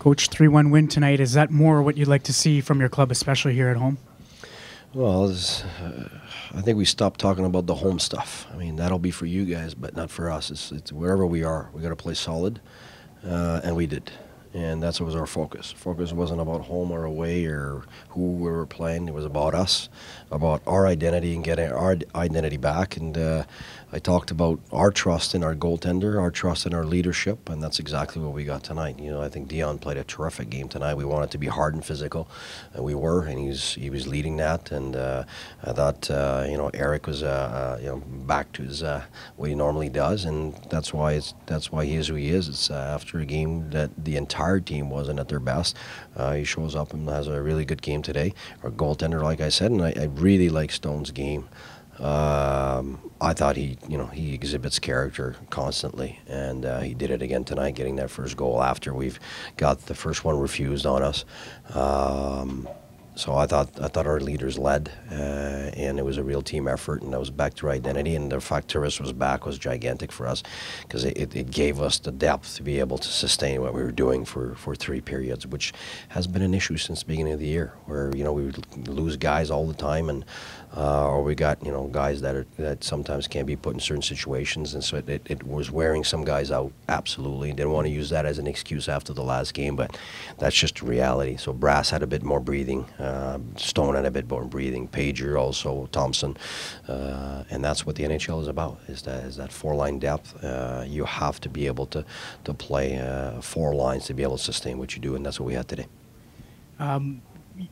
Coach, 3-1 win tonight. Is that more what you'd like to see from your club, especially here at home? Well, I think we stopped talking about the home stuff. I mean, that'll be for you guys, but not for us. It's wherever we are, we got to play solid, and we did. And that was our focus. Focus wasn't about home or away or who we were playing. It was about us, about our identity and getting our identity back. And I talked about our trust in our goaltender, our trust in our leadership, and that's exactly what we got tonight. You know, I think Dion played a terrific game tonight. We wanted to be hard and physical, and we were, and he was leading that. And I thought, Eric was, back to his what he normally does, and that's why he is who he is. It's after a game that the entire team wasn't at their best. He shows up and has a really good game today. Our goaltender, like I said, and I really like Stone's game. I thought he exhibits character constantly, and he did it again tonight, getting that first goal after we've got the first one refused on us. So I thought our leaders led, and it was a real team effort, and that was back to our identity. And the fact Turris was back was gigantic for us because it gave us the depth to be able to sustain what we were doing for 3 periods, which has been an issue since the beginning of the year, where we would lose guys all the time, and or we got guys that sometimes can't be put in certain situations, and so it was wearing some guys out. Absolutely, didn't want to use that as an excuse after the last game, but that's just reality. So Brass had a bit more breathing. Stone had a bit more breathing. Pager also, Thompson, and that's what the NHL is about. Is that 4-line depth? You have to be able to play 4 lines to be able to sustain what you do, and that's what we had today.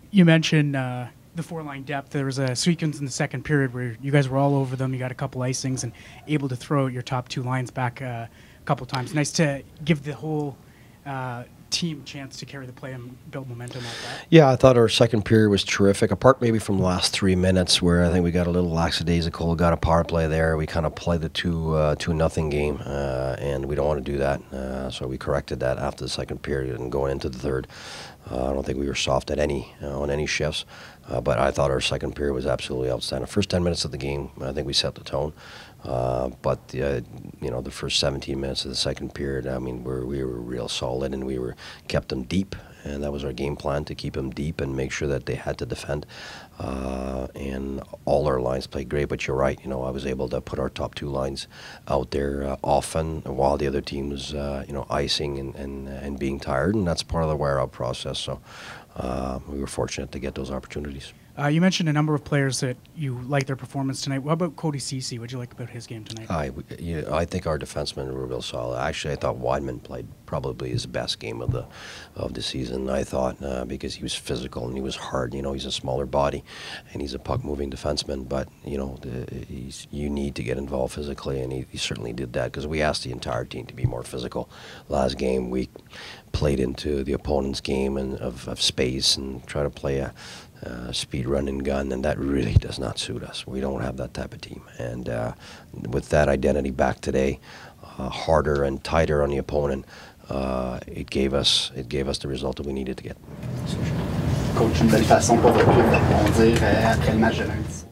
You mentioned the 4-line depth. There was a sequence in the second period where you guys were all over them. You got a couple icings and able to throw your top 2 lines back a couple times. Nice to give the whole team chance to carry the play and build momentum like that. Yeah, I thought our second period was terrific, apart maybe from the last 3 minutes where I think we got a little lackadaisical, got a power play there. We kind of played the 2-0 game, and we don't want to do that. So we corrected that after the second period and going into the third. I don't think we were soft at on any shifts, but I thought our second period was absolutely outstanding. First 10 minutes of the game, I think we set the tone. But the first 17 minutes of the second period, I mean, we were real solid, and we kept them deep, and that was our game plan, to keep them deep and make sure that they had to defend. And all our lines played great, but you're right. I was able to put our top 2 lines out there often while the other team was, icing and being tired, and that's part of the wear-out process. So we were fortunate to get those opportunities. You mentioned a number of players that you like their performance tonight. What about Cody Ceci? What did you like about his game tonight? I think our defensemen were real solid. Actually, I thought Wideman played probably his best game of the season. I thought because he was physical and he was hard. He's a smaller body, and he's a puck-moving defenseman. But you need to get involved physically, and he certainly did that, because we asked the entire team to be more physical. Last game we played into the opponent's game and of space and try to play a speed run and gun, and that really does not suit us. We don't have that type of team, and with that identity back today, harder and tighter on the opponent, it gave us the result that we needed to get. Coach, une belle façon pour votre club de rebondir après le match de lundi.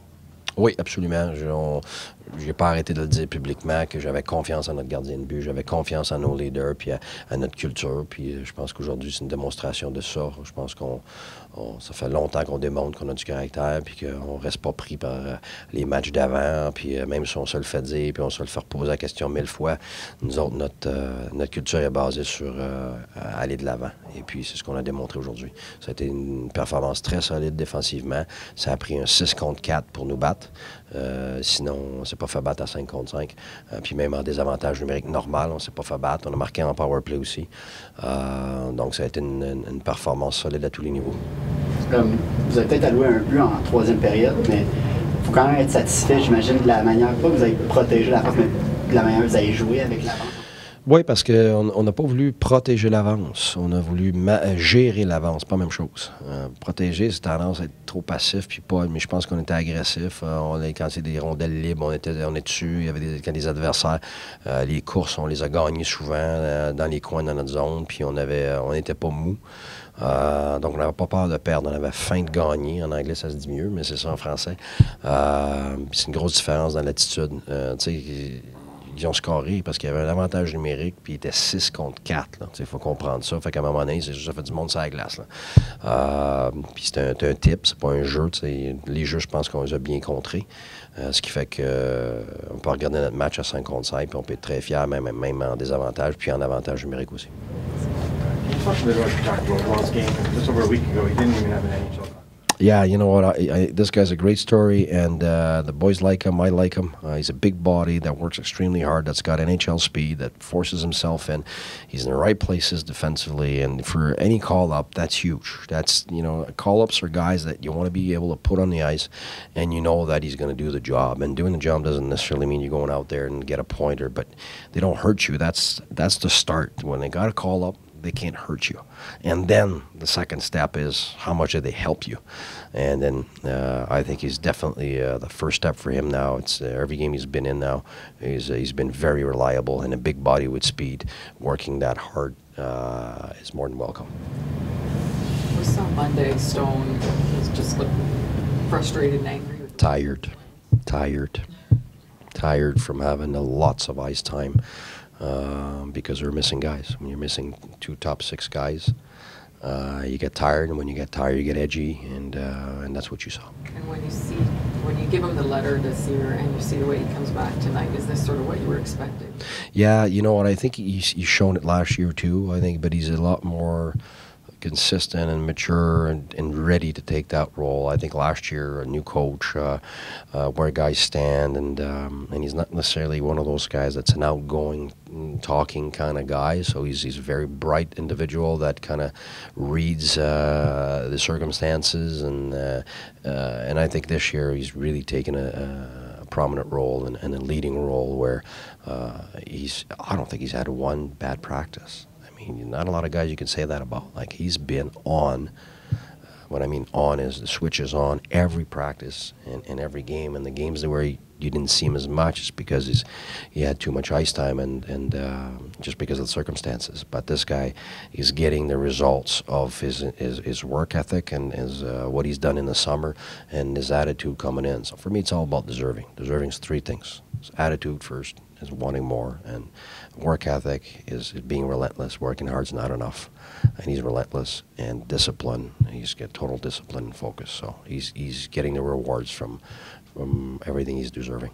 Oui, absolument. Je n'ai pas arrêté de le dire publiquement que j'avais confiance en notre gardien de but, j'avais confiance en nos leaders, puis à notre culture. Puis je pense qu'aujourd'hui, c'est une démonstration de ça. Je pense ça fait longtemps qu'on démontre qu'on a du caractère, puis qu'on ne reste pas pris par les matchs d'avant. Puis même si on se le fait dire, puis on se le fait poser la question 1000 fois, nous autres, notre culture est basée sur aller de l'avant. Et puis c'est ce qu'on a démontré aujourd'hui. Ça a été une performance très solide défensivement. Ça a pris un 6 contre 4 pour nous battre. Sinon, on ne s'est pas fait battre à 5 contre 5. Puis même en désavantage numérique normal, on ne s'est pas fait battre. On a marqué en power play aussi. Donc ça a été une performance solide à tous les niveaux. Vous avez peut-être alloué un but en 3e période, mais il faut quand même être satisfait, j'imagine, de la manière, pas que vous avez protégé l'avance, mais de la manière que vous avez joué avec l'avance. Oui, parce qu'on n'a pas voulu protéger l'avance. On a voulu gérer l'avance, pas la même chose. Protéger, c'est tendance à être trop passif, puis pas. Mais je pense qu'on était agressif. Quand c'est des rondelles libres, on est dessus. Il y avait quand des adversaires, les courses, on les a gagnées souvent dans les coins de notre zone, puis on n'était pas mou. Donc on n'avait pas peur de perdre, on avait faim de gagner. En anglais, ça se dit mieux, mais c'est ça en français. C'est une grosse différence dans l'attitude. Tu sais, ils ont scoré parce qu'il y avait un avantage numérique, puis il était 6 contre 4. Il faut comprendre ça. Fait qu'à un moment donné, c'est juste ça fait du monde sur la glace. Puis c'est un type, c'est pas un jeu. Les jeux, je pense qu'on les a bien contrés. Ce qui fait qu'on peut regarder notre match à 5 contre 5, puis on peut être très fiers, même en désavantage, puis en avantage numérique aussi. Talk a bit about your World's game. Just over a week ago, he didn't even have an NHL. Yeah, you know what? This guy's a great story, and the boys like him. I like him. He's a big body that works extremely hard, that's got NHL speed, that forces himself in. He's in the right places defensively, and for any call-up, that's huge. That's, call-ups are guys that you want to be able to put on the ice, and you know that he's going to do the job. And doing the job doesn't necessarily mean you're going out there and get a pointer, but they don't hurt you. That's the start. When they got a call-up, they can't hurt you. And then the second step is how much do they help you? And then I think he's definitely the first step for him now. It's every game he's been in now, he's been very reliable, and a big body with speed, working that hard is more than welcome. We saw Monday Stone was just frustrated and angry. Tired from having lots of ice time. Because we're missing guys. When you're missing 2 top 6 guys, you get tired, and when you get tired, you get edgy, and that's what you saw. And when you give him the letter this year, and you see the way he comes back tonight, is this sort of what you were expecting? Yeah, you know what? I think he's shown it last year too. I think, but he's a lot more consistent and mature and ready to take that role. I think last year, a new coach, where guys stand, and he's not necessarily one of those guys that's an outgoing, talking kind of guy. So he's a very bright individual that kind of reads the circumstances, and I think this year he's really taken a prominent role and a leading role where I don't think he's had one bad practice. Not a lot of guys you can say that about. Like, he's been on. What I mean on is the switch is on every practice and every game. And the games where you didn't see him as much is because he had too much ice time and just because of the circumstances. But this guy is getting the results of his work ethic and his what he's done in the summer and his attitude coming in. So for me, it's all about deserving. Deserving is 3 things. It's attitude first, is wanting more, and work ethic is being relentless. Working hard is not enough, and he's relentless. And discipline, he's got total discipline and focus. So he's getting the rewards from everything he's deserving.